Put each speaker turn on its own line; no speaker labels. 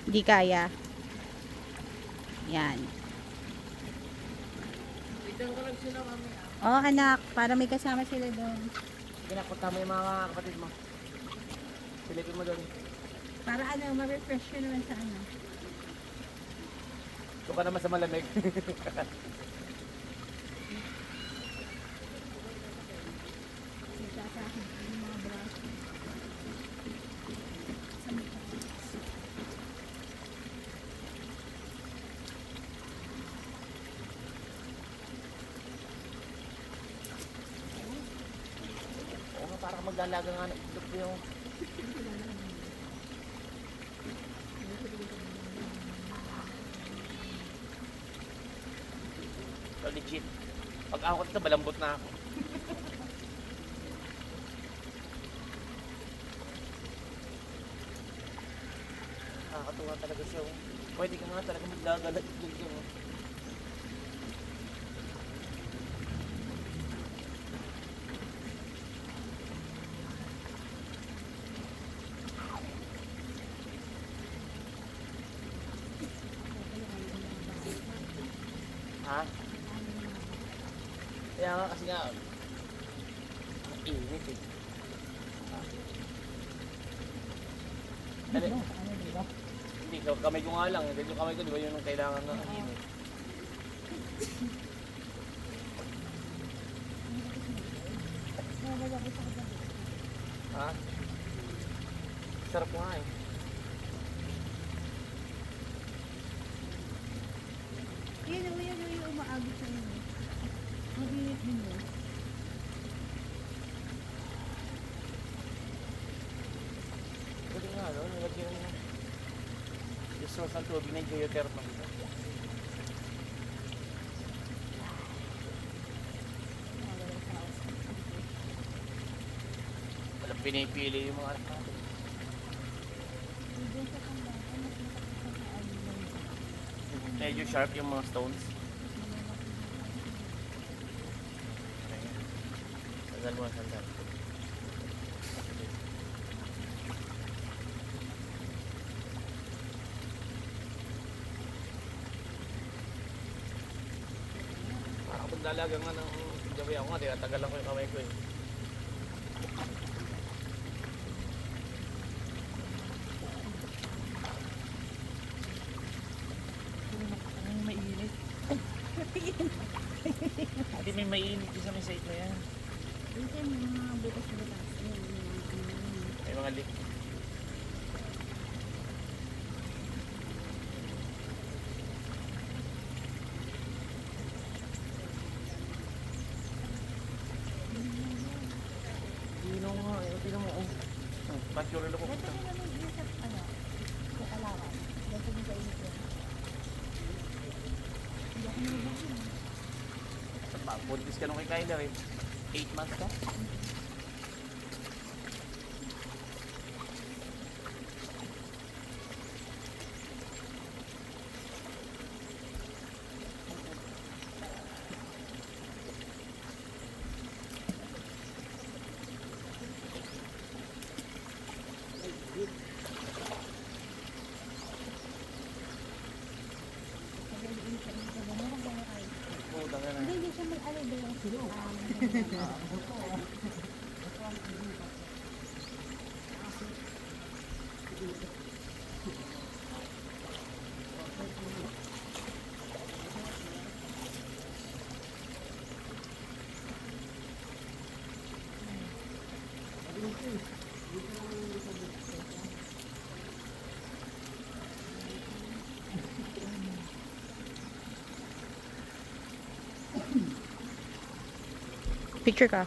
Hindi kaya. Yan.
Ito ko lang sila kami.
Oh, anak, para may kasama sila doon.
Sige na, punta mo yung mga kapatid mo. Silipin mo doon.
Para ano, ma-refresh ka naman sa ano.
Doon ka naman sa malamig. Oo nga, parang maglalaga nga ng itlog ko yung... So, legit. Pag ako dito, balambot na ako. Nakakatuwa talaga siya. Oh. Pwede ka nga talaga maglalaga ng itlog ko. Oh. Ha? Kaya nga kasi nga, ang init eh. Ano? Hindi, kamay ko nga lang. Dahil yung kamay ko, di ba yun ang kailangan ng init? Ha? Sarap nga eh.
Yan yung umaagit sa inyo. Mag-init din mo.
Pwede nga, no? Nilagyan mo yung sauce ng tubig na geothermal. Walang pinipili yung mga anak natin. Medyo sharp yung mga stones. Sandal mo, sandal. Parang maglalaga nga ng gabi ako nga, tinatagalan ko yung kamay ko eh.
Mainit.
Hindi may mainit yung sa may site na yan.
Ito yung mga butas-butas.
May mga leak. Tino nga, tino mo. Pagkuro ko.
Dito nyo naman yung sa ano, sa kalawan. Dito nyo sa init yun. Hindi ako nabagin.
Buntis ka nung kay Kyler eh. 8 months ka? Puta ka na.
Hindi siya mag-ano ba yung silo? Picture ka.